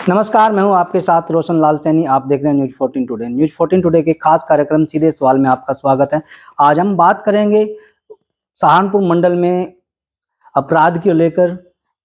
नमस्कार, मैं हूं आपके साथ रोशन लाल सैनी। आप देख रहे हैं न्यूज़ 14 टुडे। न्यूज़ 14 टुडे के खास कार्यक्रम सीधे सवाल में आपका स्वागत है। आज हम बात करेंगे सहारनपुर मंडल में अपराध को लेकर,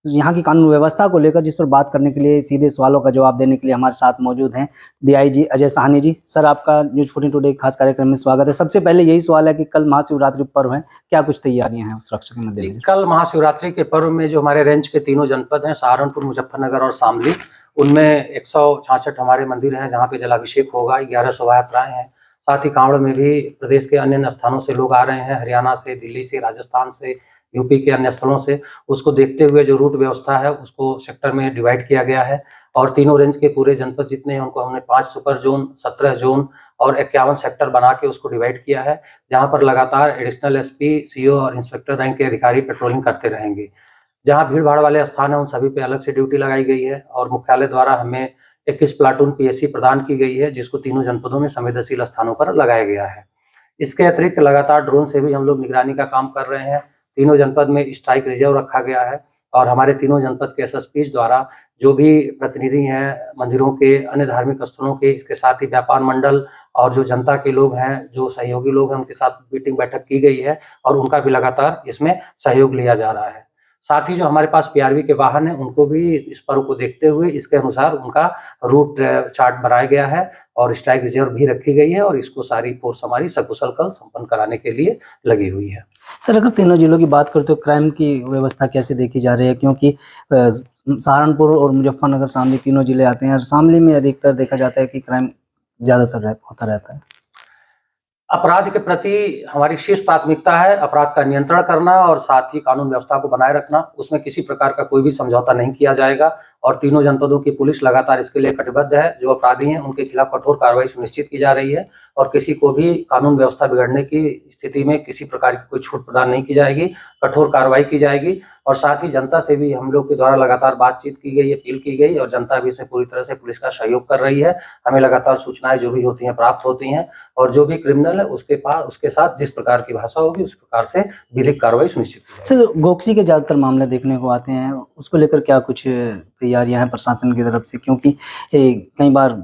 यहाँ की कानून व्यवस्था को लेकर, जिस पर बात करने के लिए, सीधे सवालों का जवाब देने के लिए हमारे साथ मौजूद हैं डीआईजी अजय साहनी जी। सर, आपका न्यूज़ 14 टुडे के खास कार्यक्रम में स्वागत है। सबसे पहले यही सवाल है कि कल महाशिवरात्रि पर्व है, क्या कुछ तैयारियां हैं सुरक्षा के मद्देनजर? कल महाशिवरात्रि के पर्व में जो हमारे रेंज के तीनों जनपद हैं, सहारनपुर, मुजफ्फरनगर और शामली, उनमें 166 हमारे मंदिर हैं जहाँ पे जलाभिषेक होगा। 11 शोभा यात्राएं हैं। साथ ही कांवड़ में भी प्रदेश के अन्य स्थानों से लोग आ रहे हैं, हरियाणा से, दिल्ली से, राजस्थान से, यूपी के अन्य स्थलों से। उसको देखते हुए जो रूट व्यवस्था है उसको सेक्टर में डिवाइड किया गया है और तीनों रेंज के पूरे जनपद जितने हैं उनको हमने 5 सुपर जोन, 17 जोन और 51 सेक्टर बना के उसको डिवाइड किया है, जहां पर लगातार एडिशनल एसपी, सीओ और इंस्पेक्टर रैंक के अधिकारी पेट्रोलिंग करते रहेंगे। जहां भीड़ भाड़ वाले स्थान है उन सभी पे अलग से ड्यूटी लगाई गई है और मुख्यालय द्वारा हमें 21 प्लाटून पीएससी प्रदान की गई है, जिसको तीनों जनपदों में संवेदनशील स्थानों पर लगाया गया है। इसके अतिरिक्त लगातार ड्रोन से भी हम लोग निगरानी का काम कर रहे हैं। तीनों जनपद में स्ट्राइक रिजर्व रखा गया है और हमारे तीनों जनपद के एसएसपी द्वारा जो भी प्रतिनिधि हैं मंदिरों के, अन्य धार्मिक स्थलों के, इसके साथ ही व्यापार मंडल और जो जनता के लोग हैं, जो सहयोगी लोग हैं, उनके साथ मीटिंग बैठक की गई है और उनका भी लगातार इसमें सहयोग लिया जा रहा है। साथ ही जो हमारे पास पीआरवी के वाहन हैं उनको भी इस पर्व को देखते हुए इसके अनुसार उनका रूट चार्ट बनाया गया है और स्ट्राइक रिजर्व भी रखी गई है और इसको सारी फोर्स हमारी सकुशल कल संपन्न कराने के लिए लगी हुई है। सर, अगर तीनों जिलों की बात करते हो, क्राइम की व्यवस्था कैसे देखी जा रही है? क्योंकि सहारनपुर और मुजफ्फरनगर, शामली तीनों जिले आते हैं और शामली में अधिकतर देखा जाता है कि क्राइम ज़्यादातर होता रहता है। अपराध के प्रति हमारी शीर्ष प्राथमिकता है अपराध का नियंत्रण करना और साथ ही कानून व्यवस्था को बनाए रखना। उसमें किसी प्रकार का कोई भी समझौता नहीं किया जाएगा और तीनों जनपदों की पुलिस लगातार इसके लिए कटिबद्ध है। जो अपराधी हैं उनके खिलाफ कठोर कार्रवाई सुनिश्चित की जा रही है और किसी को भी कानून व्यवस्था बिगड़ने की स्थिति में किसी प्रकार की कोई छूट प्रदान नहीं की जाएगी, कठोर कार्रवाई की जाएगी। और साथ ही जनता से भी हम लोग के द्वारा लगातार बातचीत की गई, अपील की गई और जनता भी इसमें पूरी तरह से पुलिस का सहयोग कर रही है। हमें लगातार सूचनाएं जो भी होती हैं प्राप्त होती हैं और जो भी क्रिमिनल है उसके साथ जिस प्रकार की भाषा होगी उस प्रकार से विधिक कार्रवाई सुनिश्चित की जाएगी। सर, गोकसी के ज़्यादातर मामले देखने को आते हैं, उसको लेकर क्या कुछ तैयारियां हैं प्रशासन की तरफ से? क्योंकि कई बार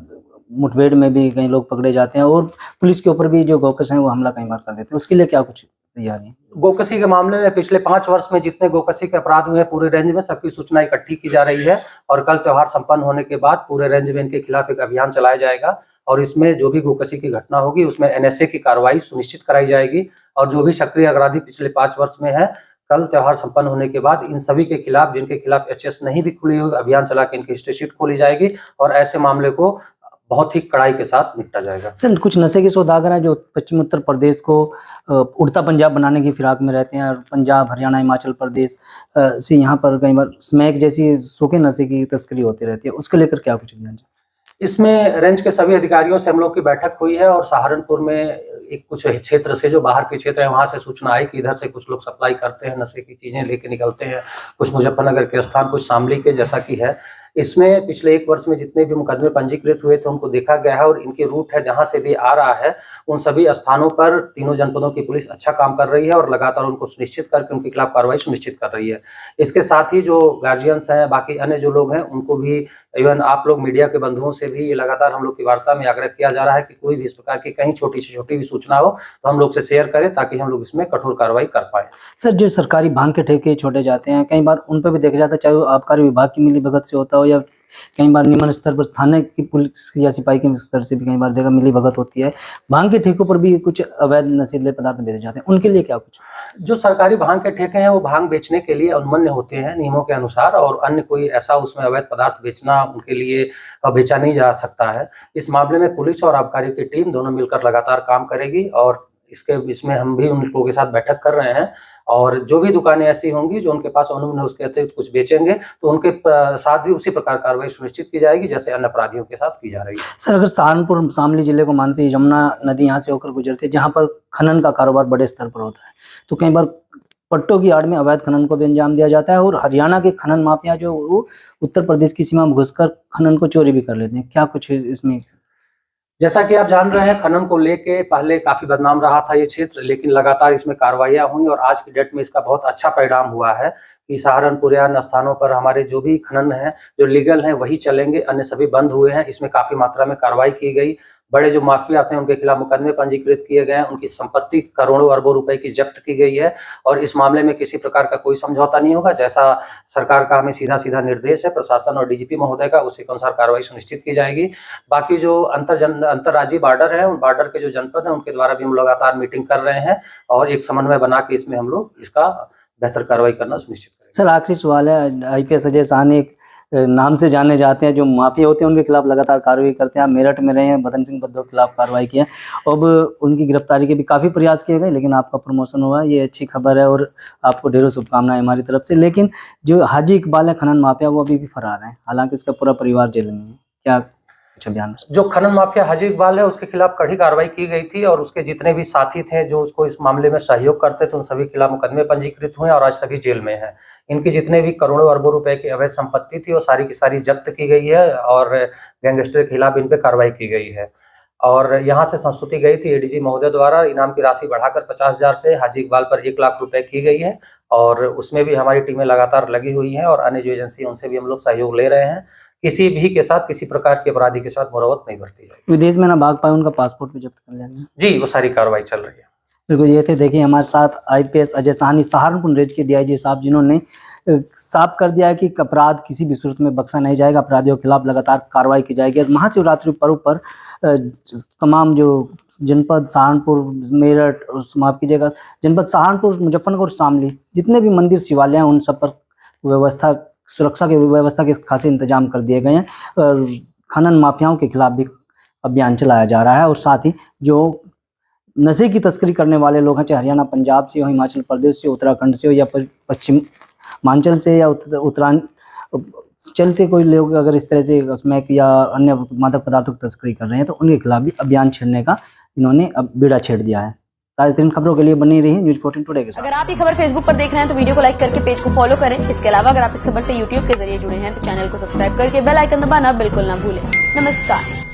मुठभेड़ में भी कई लोग पकड़े जाते हैं और पुलिस के ऊपर भी जो गोकस हैं वो हमला कई बार कर देते हैं, उसके लिए क्या कुछ तैयारी है? गोकसी के मामले में पिछले 5 वर्ष में जितने गोकसी के अपराध हुए हैं पूरे रेंज में, सबकी सूचना इकट्ठी की जा रही है और कल त्योहार संपन्न होने के बाद पूरे रेंज में इनके खिलाफ एक अभियान चलाया जाएगा और इसमें जो भी गोकसी की घटना होगी उसमें एनएसए की कार्रवाई सुनिश्चित कराई जाएगी और जो भी सक्रिय अपराधी पिछले 5 वर्ष में है, कल त्योहार संपन्न होने के बाद इन सभी के खिलाफ, जिनके खिलाफ एचएस नहीं भी खुली हुई, अभियान चला के इनकी हिस्ट्री शीट खोली जाएगी और ऐसे मामले को बहुत ही कड़ाई के साथ निपटा जाएगा। सर, कुछ नशे के सौदागर हैं जो पश्चिम उत्तर प्रदेश को उड़ता पंजाब बनाने की फिराक में रहते हैं और पंजाब, हरियाणा, हिमाचल प्रदेश से यहाँ पर कई बार स्मैक जैसी सूखे नशे की तस्करी होती रहती है, उसको लेकर क्या कुछ है? इसमें रेंज के सभी अधिकारियों से हम लोग की बैठक हुई है और सहारनपुर में एक कुछ क्षेत्र से, जो बाहर के क्षेत्र है, वहां से सूचना आई कि इधर से कुछ लोग सप्लाई करते हैं, नशे की चीजें लेके निकलते हैं, कुछ मुजफ्फरनगर के स्थान, कुछ शामली के, जैसा कि है। इसमें पिछले 1 वर्ष में जितने भी मुकदमे पंजीकृत हुए थे उनको देखा गया है और इनके रूट है जहां से भी आ रहा है उन सभी स्थानों पर तीनों जनपदों की पुलिस अच्छा काम कर रही है और लगातार उनको सुनिश्चित करके उनके खिलाफ कार्रवाई सुनिश्चित कर रही है। इसके साथ ही जो गार्जियंस हैं, बाकी अन्य जो लोग हैं, उनको भी, इवन आप लोग मीडिया के बंधुओं से भी ये लगातार हम लोग की वार्ता में आग्रह किया जा रहा है कि कोई भी इस प्रकार की कहीं छोटी से छोटी भी सूचना हो तो हम लोग से शेयर करें ताकि हम लोग इसमें कठोर कार्रवाई कर पाए। सर, जो सरकारी भांग के ठेके छोड़े जाते हैं, कई बार उन पर भी देखा जाता है, चाहे वो आबकारी विभाग की मिलीभगत से होता हो या कई बार निम्न स्तर पर थाने की पुलिस या सिपाही के स्तर से भी कई बार देखा मिलीभगत होती है। भांग के ठेकों पर भी कुछ अवैध नशीले पदार्थ बेचे जाते हैं, उनके लिए क्या कुछ? जो सरकारी भांग के ठेके हैं वो भांग बेचने के लिए अनुमन्य होते हैं नियमों के अनुसार और अन्य कोई ऐसा उसमें अवैध पदार्थ बेचना उनके लिए बेचा नहीं जा सकता है। इस मामले में पुलिस और आबकारी की टीम दोनों मिलकर लगातार काम करेगी और इसमें हम भी उन लोगों के साथ बैठक कर रहे हैं और जो भी दुकानें ऐसी होंगी जो उनके पास अनुमति है उसके अतिरिक्त कुछ बेचेंगे तो उनके साथ भी उसी प्रकार कार्रवाई सुनिश्चित की जाएगी जैसे अन्य अपराधियों के साथ की जा रही है। सर, अगर सहारनपुर, शामली जिले को मानते हैं, यमुना नदी यहाँ से होकर गुजरती है, जहाँ पर खनन का कारोबार बड़े स्तर पर होता है, तो कई बार पट्टों की आड़ में अवैध खनन को भी अंजाम दिया जाता है और हरियाणा के खनन माफिया जो वो उत्तर प्रदेश की सीमा में घुसकर खनन को चोरी भी कर लेते हैं, क्या कुछ इसमें? जैसा कि आप जान रहे हैं, खनन को लेके पहले काफी बदनाम रहा था ये क्षेत्र, लेकिन लगातार इसमें कार्रवाइयां हुई और आज की डेट में इसका बहुत अच्छा परिणाम हुआ है कि सहारनपुर या अन्य स्थानों पर हमारे जो भी खनन है जो लीगल हैं वही चलेंगे, अन्य सभी बंद हुए हैं। इसमें काफी मात्रा में कार्रवाई की गई। बड़े जो माफिया थे उनके खिलाफ मुकदमे पंजीकृत किए गए हैं, उनकी संपत्ति करोड़ों अरबों रुपए की जब्त की गई है और इस मामले में किसी प्रकार का कोई समझौता नहीं होगा। जैसा सरकार का हमें सीधा सीधा निर्देश है प्रशासन और डीजीपी महोदय का, उसी के अनुसार कार्रवाई सुनिश्चित की जाएगी। बाकी जो अंतरराज्यीय बॉर्डर है, उन बॉर्डर के जो जनपद है उनके द्वारा भी हम लगातार मीटिंग कर रहे हैं और एक समन्वय बना के इसमें हम लोग इसका बेहतर कार्रवाई करना सुनिश्चित करेंगे। सर आखिरी सवाल है, आईपीएस अजय साहनी एक नाम से जाने जाते हैं, जो माफिया होते हैं उनके खिलाफ लगातार कार्रवाई करते हैं। आप मेरठ में रहे हैं, बदन सिंह बद्दो के खिलाफ कार्रवाई की है, अब उनकी गिरफ्तारी के भी काफ़ी प्रयास किए गए लेकिन आपका प्रमोशन हुआ, ये अच्छी खबर है और आपको ढेरों शुभकामनाएं हमारी तरफ से। लेकिन जो हाजी इकबाल है खनन माफिया, वो अभी भी फरार है, हालांकि उसका पूरा परिवार जेल में है, क्या कुछ अभियान? जो खनन माफिया हाजी इकबाल है उसके खिलाफ कड़ी कार्रवाई की गई थी और उसके जितने भी साथी थे जो उसको इस मामले में सहयोग करते थे उन सभी के खिलाफ मुकदमे पंजीकृत हुए और आज सभी जेल में हैं। इनकी जितने भी करोड़ों अरबों रुपए की अवैध संपत्ति थी वो सारी की सारी जब्त की गई है और गैंगस्टर के खिलाफ इन पे कार्रवाई की गई है। और यहाँ से संस्तुति गई थी एडीजी महोदय द्वारा, इनाम की राशि बढ़ाकर 50,000 से हाजी इकबाल पर 1 लाख रुपए की गई है और उसमें भी हमारी टीमें लगातार लगी हुई हैं और अन्य जो एजेंसी उनसे भी हम लोग सहयोग ले रहे हैं। किसी भी के साथ किसी प्रकार के अपराधी के साथ मुरवत नहीं बरती जाएगी। विदेश में ना भाग पाए उनका पासपोर्ट भी जब्त कर लिया? जी, वो सारी कार्रवाई चल रही है। बिल्कुल, ये थे देखिए हमारे साथ आईपीएस अजय साहनी, सहारनपुर रेंज के डीआईजी साहब, जिन्होंने साफ कर दिया है कि अपराध किसी भी सूरत में बख्शा नहीं जाएगा, अपराधियों के खिलाफ लगातार कार्रवाई की जाएगी। और महाशिवरात्रि पर्व पर तमाम जो जनपद सहारनपुर, मेरठ, माफ कीजिएगा, जनपद सहारनपुर, मुजफ्फरनगर, शामली, जितने भी मंदिर शिवालय हैं उन सब पर व्यवस्था, सुरक्षा की व्यवस्था के खासे इंतजाम कर दिए गए हैं और खनन माफियाओं के खिलाफ भी अभियान चलाया जा रहा है। और साथ ही जो नशे की तस्करी करने वाले लोग हैं, चाहे हरियाणा, पंजाब से हो, हिमाचल प्रदेश से, उत्तराखंड से हो या पश्चिमांचल से या उत्तरांचल से, कोई लोग अगर इस तरह से स्मैक या अन्य मादक पदार्थों की तस्करी कर रहे हैं तो उनके खिलाफ भी अभियान छेड़ने का इन्होंने अब बीड़ा छेड़ दिया है। ताज़ा खबरों के लिए बनी रही न्यूज़ 14 टुडे के साथ। अगर आप ये खबर फेसबुक पर देख रहे हैं तो वीडियो को लाइक करके पेज को फॉलो करें। इसके अलावा अगर आप इस खबर से यूट्यूब के जरिए जुड़े हैं तो चैनल को सब्सक्राइब करके बेल आइकन दबाना बिल्कुल ना भूलें। नमस्कार।